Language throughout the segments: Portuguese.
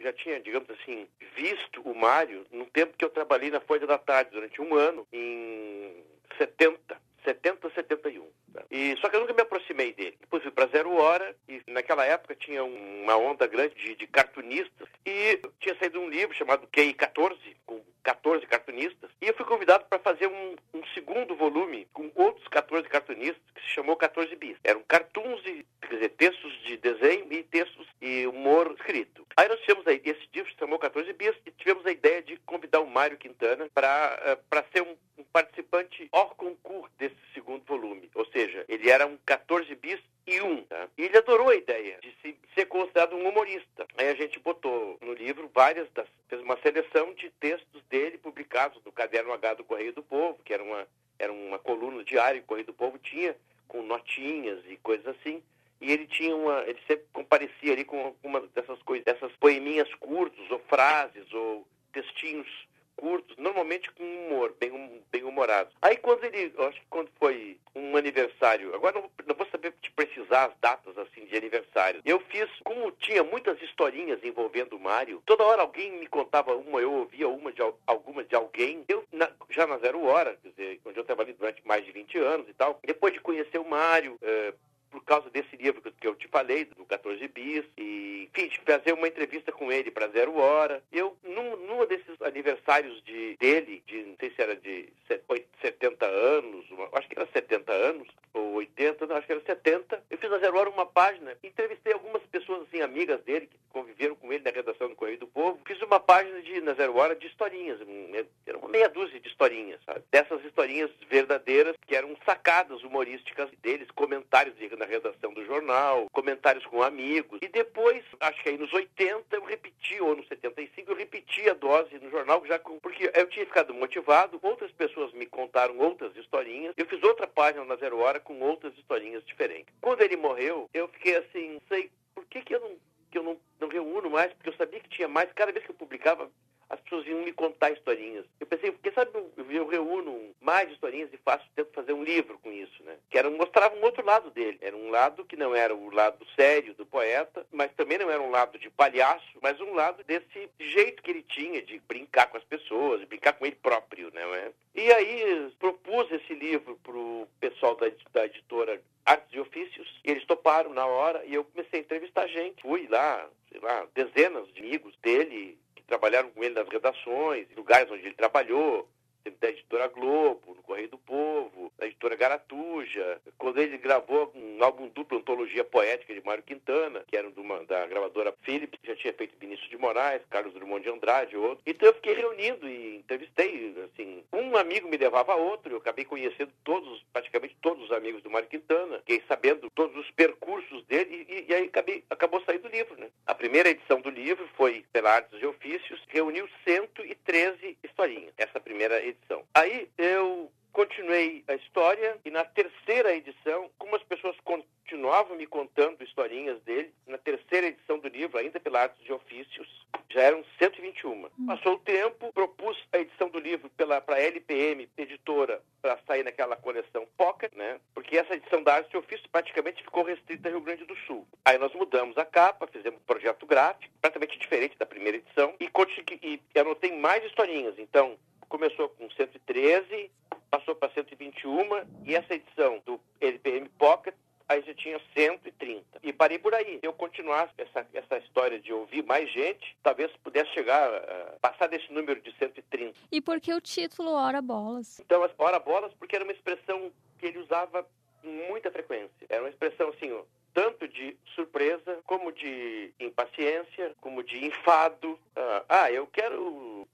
já tinha, digamos assim, visto o Mário no tempo que eu trabalhei na Folha da Tarde, durante um ano, em 70, 71. Tá? Só que eu nunca me aproximei dele. Depois fui para Zero Hora, e naquela época tinha uma onda grande de cartunistas, e tinha saído um livro chamado QI 14, com 14 cartunistas, e eu fui convidado para fazer um segundo volume com outros 14 cartunistas, que se chamou 14 bis. Eram cartoons, quer dizer, textos de desenho e textos e humor escrito. Aí nós tivemos aí, esse livro se chamou 14 bis, e tivemos a ideia de convidar o Mário Quintana para ser um participante hors concours desse segundo volume. Ou seja, ele era um 14 bis e um. Tá? E ele adorou a ideia de ser considerado um humorista. Aí a gente botou no livro fez uma seleção de textos dele publicados no Caderno H do Correio do Povo, que era uma coluna diária que o Correio do Povo tinha, com notinhas e coisas assim. E ele ele sempre comparecia ali com uma dessas coisas, dessas poeminhas curtos, ou frases, ou textinhos curtos, normalmente com humor, bem humorado. Aí acho que quando foi um aniversário, agora não vou saber te precisar as datas assim de aniversário. Eu fiz, como tinha muitas historinhas envolvendo o Mário, toda hora alguém me contava uma, eu ouvia alguma de alguém. Já na Zero Hora, quer dizer, onde eu trabalhei durante mais de 20 anos e tal, depois de conhecer o Mário, por causa desse livro que eu te falei, do 14 bis, e, enfim, de fazer uma entrevista com ele para Zero Hora. Eu, num desses aniversários dele, não sei se era de 70 anos, acho que era 70 anos, ou 80, não, acho que era 70, eu fiz na Zero Hora uma página, entrevistei algumas pessoas, assim, amigas dele, que conviveram com ele na redação do Correio do Povo, fiz uma página na Zero Hora de historinhas, era uma meia dúzia de historinhas, sabe? Dessas historinhas verdadeiras, que eram sacadas humorísticas deles, comentários na redação do jornal, comentários com amigos. E depois, acho que aí nos 80, eu repeti, ou nos 75, eu repeti a dose no jornal, porque eu tinha ficado motivado, outras pessoas me contaram outras historinhas, eu fiz outra página na Zero Hora com outras historinhas diferentes. Quando ele morreu, eu fiquei assim, não sei, por que eu não reúno mais? Porque eu sabia que tinha mais, cada vez que eu publicava, as pessoas vinham me contar historinhas. Eu pensei, porque sabe, eu reúno mais historinhas e tento fazer um livro com isso, né? Que mostrava um outro lado dele. Era um lado que não era o lado sério do poeta, mas também não era um lado de palhaço, mas um lado desse jeito que ele tinha de brincar com as pessoas, de brincar com ele próprio, né? E aí propus esse livro pro pessoal da editora Artes e Ofícios, e eles toparam na hora, e eu comecei a entrevistar gente. Fui lá, dezenas de amigos dele, trabalharam com ele nas redações, lugares onde ele trabalhou, da editora Globo, no Correio do Povo, da editora Garatuja, quando ele gravou um álbum duplo, Antologia Poética de Mário Quintana, que era da gravadora Philips, que já tinha feito Vinícius de Moraes, Carlos Drummond de Andrade, outro. Então eu fiquei reunindo e entrevistei, assim, um amigo me levava a outro, eu acabei conhecendo praticamente todos os amigos do Mário Quintana, fiquei sabendo todos os percursos dele e aí acabou saindo o livro, né? A primeira edição do livro foi pela Artes e Ofícios, reuniu 113 historinhas, essa primeira edição. Aí eu continuei a história e na terceira edição, como as pessoas continuavam me contando historinhas dele, na terceira edição do livro, ainda pela Artes de Ofícios, já eram 121. Passou o tempo, propus a edição do livro para a LPM, editora, para sair naquela coleção Pocket, né? Porque essa edição da Artes de Ofícios praticamente ficou restrita ao Rio Grande do Sul. Aí nós mudamos a capa, fizemos um projeto gráfico, completamente diferente da primeira edição, e anotei mais historinhas. Então, começou com 113, passou para 121, e essa edição do LPM Pocket, aí já tinha 130. E parei por aí. Se eu continuasse essa história de ouvir mais gente, talvez pudesse passar desse número de 130. E por que o título Ora Bolas? Então, Ora Bolas, porque era uma expressão que ele usava com muita frequência. Era uma expressão assim, tanto de surpresa, como de impaciência, como de enfado.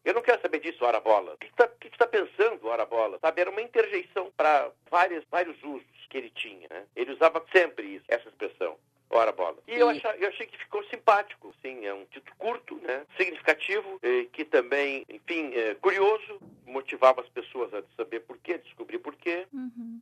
Eu não quero saber disso, ora bola. O que tu está pensando, ora bola? Sabe, era uma interjeição para vários usos que ele tinha, né? Ele usava sempre essa expressão, ora bola. E eu achei que ficou simpático, sim, é um título curto, né? Significativo, que também, enfim, curioso, motivava as pessoas a saber por quê, descobrir por quê,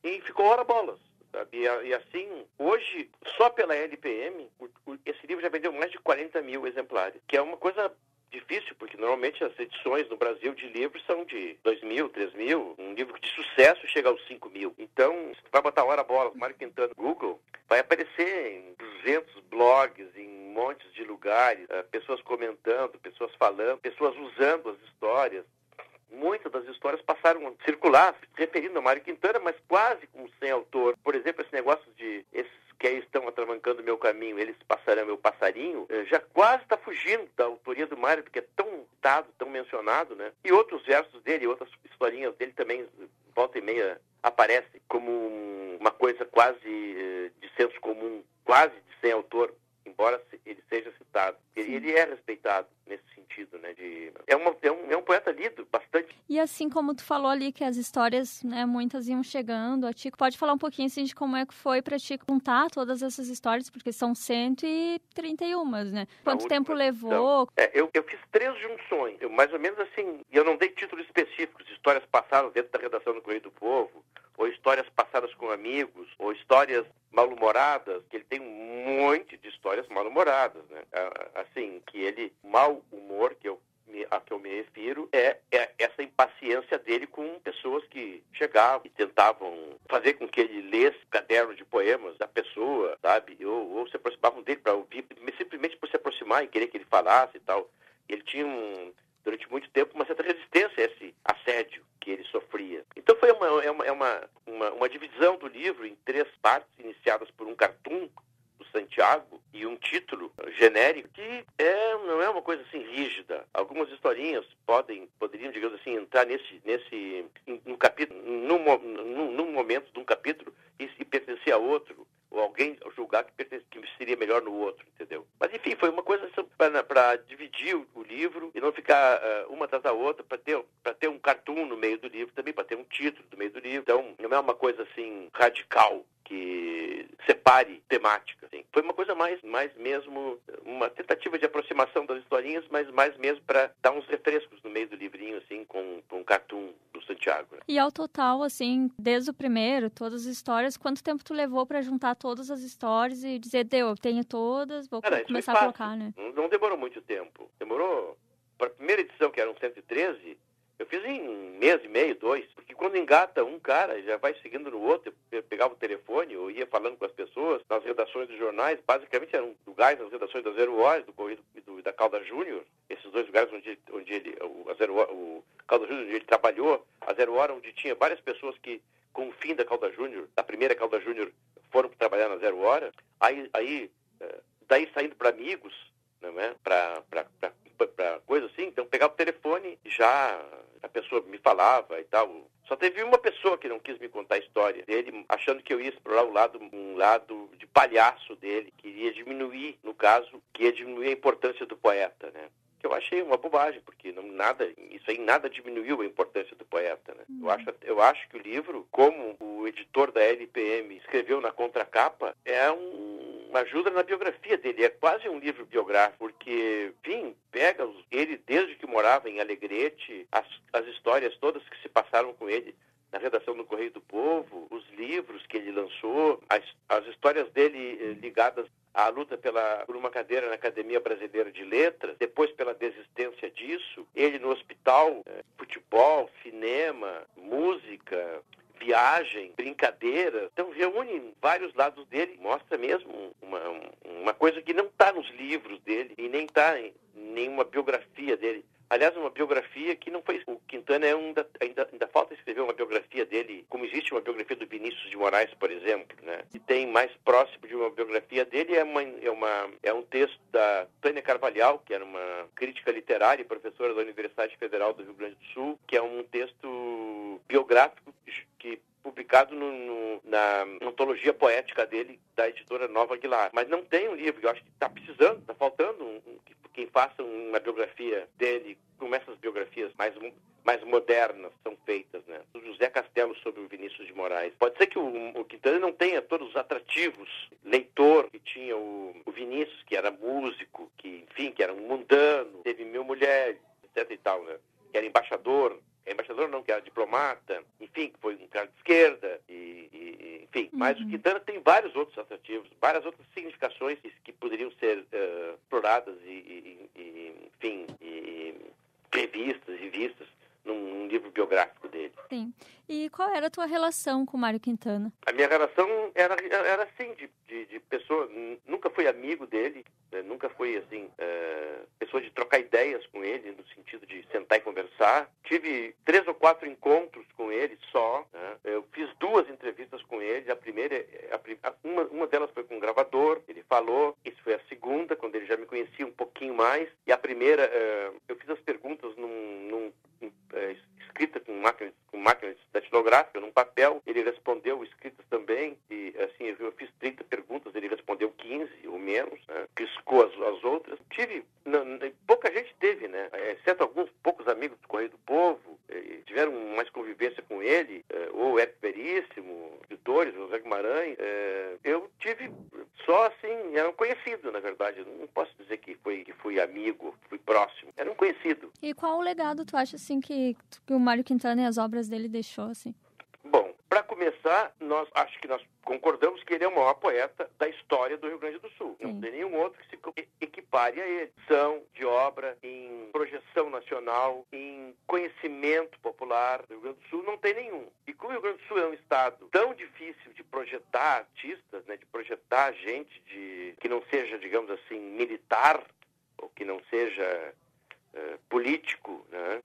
e ficou ora bolas. Sabe? E assim, hoje, só pela LPM, esse livro já vendeu mais de 40 mil exemplares, que é uma coisa difícil, porque normalmente as edições no Brasil de livros são de 2 mil, 3 mil, um livro de sucesso chega aos 5 mil. Então, se tu vai botar Ora Bolas, Mário Quintana no Google, vai aparecer em 200 blogs, em um montes de lugares, pessoas comentando, pessoas falando, pessoas usando as histórias. Muitas das histórias passaram a circular, referindo a Mário Quintana, mas quase como sem autor. Por exemplo, esse negócio de esses que aí estão atravancando o meu caminho, eles passarão meu passarinho, já quase está fugindo da autoria do Mário, porque é tão dado, tão mencionado, né? E outros versos dele, outras historinhas dele também, volta e meia, aparecem como uma coisa quase de senso comum, quase de sem autor, embora ele seja citado. Ele é respeitado nesse sentido, né? É um poeta lido bastante. E assim como tu falou ali que as histórias, né, muitas iam chegando a ti, pode falar um pouquinho assim de como é que foi pra ti contar todas essas histórias, porque são 131, né? Quanto tempo levou? Eu fiz 3 junções, mais ou menos assim, e eu não dei títulos específicos, histórias passadas dentro da redação do Correio do Povo, ou histórias passadas com amigos, ou histórias mal-humoradas, que ele tem um monte de histórias mal-humoradas, né? Assim, que ele, mau humor, a que eu me refiro, é essa impaciência dele com pessoas que chegavam e tentavam fazer com que ele lesse caderno de poemas da pessoa, sabe? Ou se aproximavam dele para ouvir, simplesmente por se aproximar e querer que ele falasse e tal. Ele tinha durante muito tempo uma certa resistência a esse assédio que ele sofria. Então foi uma divisão do livro em 3 partes, iniciadas por um cartoon do Santiago e um título genérico que não é uma coisa assim rígida. Algumas historinhas poderiam, digamos assim, entrar num capítulo, num momento de um capítulo e pertencer a outro, ou alguém julgar que seria melhor no outro, entendeu? Mas enfim, foi uma coisa para dividir o livro e não ficar uma atrás da outra, para ter um cartoon no meio do livro também, para ter um título no meio do livro. Então, não é uma coisa assim radical que separe temática. Assim. Foi uma coisa mais mesmo, uma tentativa de aproximação das historinhas, mas mais mesmo para dar uns refrescos no meio do livrinho, assim, com um cartoon do Santiago. Né? E ao total, assim, desde o primeiro, todas as histórias, quanto tempo tu levou para juntar todas as histórias e dizer, eu tenho todas, vou começar a colocar, né? Não demorou muito tempo. Demorou, para a primeira edição, que eram 113, eu fiz em 1 mês e meio, 2, porque quando engata um cara, já vai seguindo no outro, eu pegava o telefone, eu ia falando com as pessoas, nas redações dos jornais, basicamente eram lugares, nas redações da Zero Hora, do Correio e da Calda Júnior, esses 2 lugares onde o Calda Júnior, onde ele trabalhou, a Zero Hora, onde tinha várias pessoas que, com o fim da Calda Júnior, da primeira Calda Júnior, foram trabalhar na Zero Hora, daí saindo para amigos, não é? Para coisa assim, então pegava o telefone e já a pessoa me falava e tal. Só teve uma pessoa que não quis me contar a história dele, achando que eu ia explorar um lado de palhaço dele, que iria diminuir, no caso, que ia diminuir a importância do poeta, né? Que eu achei uma bobagem, porque isso aí nada diminuiu a importância do poeta, né? Eu acho que o livro, como o editor da LPM escreveu na contracapa, é uma ajuda na biografia dele, é quase um livro biográfico, porque, enfim, pega ele desde que morava em Alegrete, as histórias todas que se passaram com ele na redação do Correio do Povo, os livros que ele lançou, as histórias dele ligadas à luta por uma cadeira na Academia Brasileira de Letras, depois pela desistência disso, ele no hospital, futebol, cinema, música, viagem, brincadeira. Então reúne vários lados dele, mostra mesmo uma coisa que não está nos livros dele e nem está em nenhuma biografia dele. Aliás, uma biografia que não foi... O Quintana ainda falta escrever uma biografia dele, como existe uma biografia do Vinícius de Moraes, por exemplo, né? E tem mais próximo de uma biografia dele é um texto da Tânia Carvalhal, que era uma crítica literária e professora da Universidade Federal do Rio Grande do Sul, que é um texto biográfico que publicado na antologia poética dele, da editora Nova Aguilar. Mas não tem um livro, eu acho que está precisando, está faltando quem faça uma biografia dele, como essas biografias mais modernas são feitas, né? O José Castelo sobre o Vinícius de Moraes. Pode ser que o Quintana não tenha todos os atrativos, leitor, que tinha o Vinícius, que era músico, que era um mundano, teve 1000 mulheres, etc e tal, né? Que era embaixador não, que era diplomata, enfim, que foi um cara de esquerda, enfim. Mas o Quintana tem vários outros atrativos, várias outras significações que poderiam ser exploradas enfim, previstas e vistas num livro biográfico dele. Sim. E qual era a tua relação com o Mário Quintana? A minha relação era assim, de pessoa. Nunca fui amigo dele, né? nunca fui, assim, pessoa de trocar ideias com ele, no sentido de sentar e conversar. Tive 3 ou 4 encontros com ele só, né? Eu fiz 2 entrevistas com ele. A primeira, uma delas foi com um gravador, ele falou. Isso foi a segunda, quando ele já me conhecia um pouquinho mais. E a primeira, eu fiz as perguntas escrita com máquina datilográfica, num papel. Ele respondeu escritas também. E, assim, eu fiz 30 perguntas, ele respondeu 15 ou menos, né? Riscou as outras. Pouca gente teve, né? Exceto alguns poucos amigos do Correio do Povo, tiveram mais convivência com ele, ou o Érico Veríssimo, editores, José Guimarães. Eu tive só, assim, era um conhecido, na verdade. Eu não posso dizer que fui amigo, fui próximo. Era um conhecido. E qual o legado tu acha, assim, que o Mário Quintana e as obras dele deixou, assim? Bom, para começar, acho que nós concordamos que ele é o maior poeta da história do Rio Grande do Sul. Sim. Não tem nenhum outro que se equipare a ele. São de obra, em projeção nacional, em conhecimento popular do Rio Grande do Sul, não tem nenhum. E como o Rio Grande do Sul é um estado tão difícil de projetar artistas, né, de projetar gente que não seja, digamos assim, militar, ou que não seja político, né?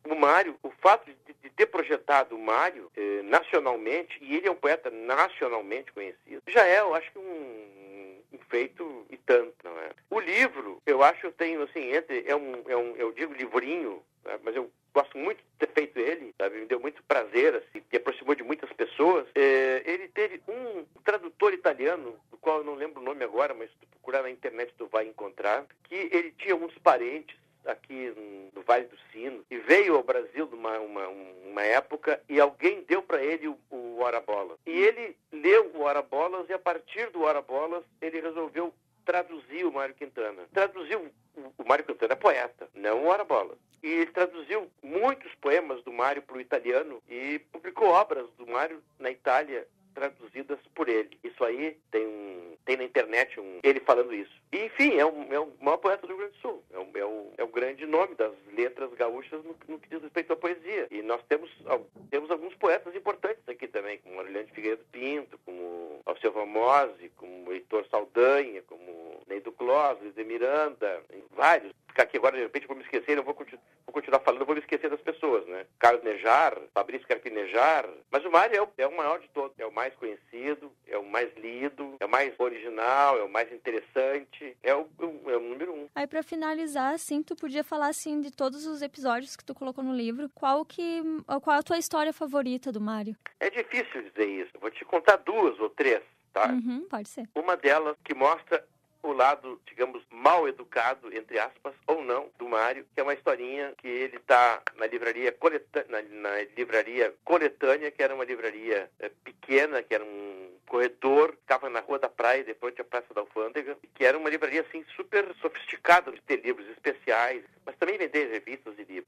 O Mário, o fato de ter projetado o Mário nacionalmente, e ele é um poeta nacionalmente conhecido, já é, eu acho que um feito e tanto, não é? O livro, eu acho que eu tenho, assim, eu digo livrinho, né, mas eu gosto muito de ter feito ele, sabe? Me deu muito prazer, assim, me aproximou de muitas pessoas. Ele teve um tradutor italiano, do qual eu não lembro o nome agora, mas se tu procurar na internet tu vai encontrar, que ele tinha uns parentes aqui no Vale do Sino, e veio ao Brasil numa época, e alguém deu para ele o Ora Bolas. E ele leu o Ora Bolas, e a partir do Ora Bolas, ele resolveu traduzir o Mário Quintana. O Mário Quintana é poeta, não o Ora Bolas. E ele traduziu muitos poemas do Mário para o italiano, e publicou obras do Mário na Itália, traduzidas por ele. Isso aí tem na internet ele falando isso. E, enfim, é o maior poeta do Rio Grande do Sul. É o grande nome das letras gaúchas no que diz respeito à poesia. E nós temos alguns poetas importantes aqui também, como Aureliano de Figueiredo Pinto, como Alceu Vamose, como Heitor Saldanha, como Neido Clós, Luiz de Miranda, vários. Ficar aqui agora, de repente, vou me esquecer, eu vou continuar falando, vou me esquecer das pessoas, né? Carlos Nejar, Fabrício Carpinejar, mas o Mário é o maior de todos, é o mais conhecido, é o mais lido, é o mais original, é o mais interessante, é o número 1. Aí, pra finalizar, assim, tu podia falar, assim, de todos os episódios que tu colocou no livro, qual a tua história favorita do Mário? É difícil dizer isso, eu vou te contar 2 ou 3, tá? Pode ser. Uma delas que mostra o lado, digamos, mal educado, entre aspas, ou não, do Mário, que é uma historinha que ele está na livraria Coletânea, que era uma livraria pequena, que era um corredor, ficava na Rua da Praia, depois tinha a Praça da Alfândega, que era uma livraria, assim, super sofisticada de ter livros especiais, mas também vender revistas e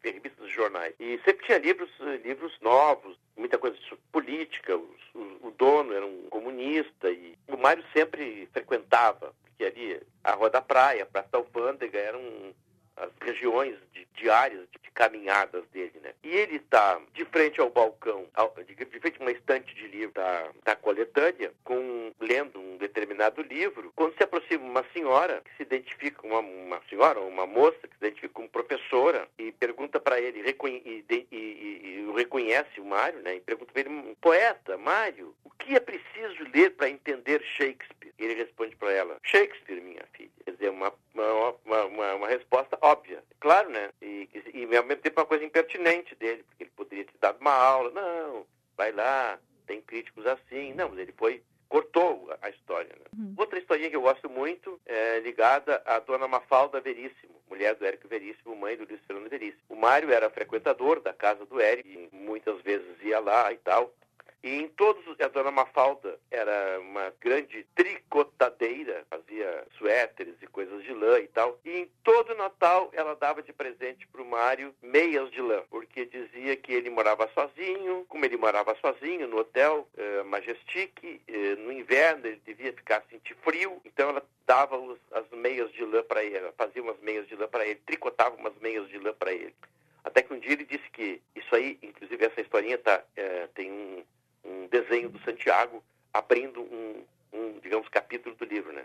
jornais. E sempre tinha livros novos, muita coisa sobre política, o dono era um comunista, e o Mário sempre frequentava, porque ali a Rua da Praia, a Praça da Alfândega eram as regiões diárias de caminhadas dele, né? E ele está de frente ao balcão, de frente a uma estante de livro da coletânea, lendo um determinado livro, quando se aproxima uma senhora que se identifica com uma senhora, uma moça que se identifica como professora, e pergunta para ele, e reconhece o Mário, né? E pergunta para ele, poeta, Mário, o que é preciso ler para entender Shakespeare? E ele responde para ela, Shakespeare, minha filha. Quer dizer, uma resposta óbvia. Claro, né? E ao mesmo tempo uma coisa impertinente dele, porque ele poderia ter dado uma aula. Não, vai lá, tem críticos assim. Não, mas ele cortou a história. Né? Outra historinha que eu gosto muito é ligada à dona Mafalda Veríssimo, mulher do Érico Veríssimo, mãe do Luiz Fernando Veríssimo. O Mário era frequentador da casa do Érico, e muitas vezes ia lá e tal. E a dona Mafalda era uma grande tricotadeira, fazia suéteres e coisas de lã e tal. E em todo Natal ela dava de presente para o Mário meias de lã, porque dizia que ele morava sozinho, como ele morava sozinho no hotel Majestic, no inverno ele devia sentir frio, então ela dava as meias de lã para ele, ela fazia umas meias de lã para ele, tricotava umas meias de lã para ele. Até que um dia ele disse que isso aí, inclusive essa historinha tem um desenho do Santiago abrindo digamos, capítulo do livro, né?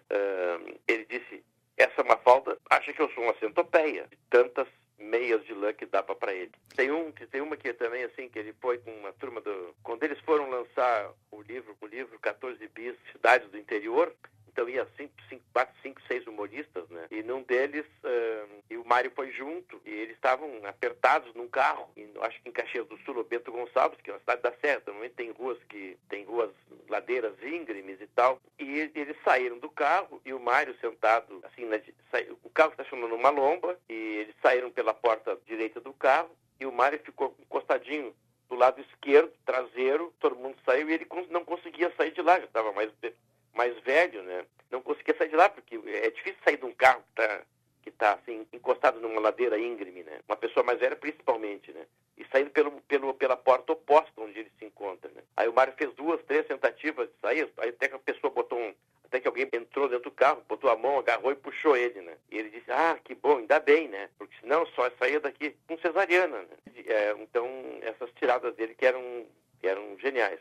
Ele disse, essa Mafalda acha que eu sou uma centopeia, de tantas meias de lã que dava para ele. Tem uma que também, assim, que ele foi com uma turma quando eles foram lançar o livro 14 bis, Cidades do Interior, então ia 4, 5, 6 humoristas, né? E num deles, e o Mário foi junto, e eles estavam apertados num carro, acho que em Caxias do Sul, o Bento Gonçalves, que é uma cidade da Serra, normalmente tem ruas, ladeiras íngremes e tal, e eles saíram do carro, e o Mário sentado, assim, o carro estacionou numa lomba, e eles saíram pela porta direita do carro, e o Mário ficou encostadinho do lado esquerdo, traseiro, todo mundo saiu, e ele não conseguia sair de lá, já estava mais velho, né? Não conseguia sair de lá, porque é difícil sair de um carro que tá assim, encostado numa ladeira íngreme, né? Uma pessoa mais velha, principalmente, né? E saindo pela porta oposta onde ele se encontra, né? Aí o Mário fez 2, 3 tentativas de sair, aí até que a pessoa até que alguém entrou dentro do carro, botou a mão, agarrou e puxou ele, né? E ele disse, que bom, ainda bem, né? Porque senão só saía daqui com cesariana, né? Então, essas tiradas dele que eram geniais.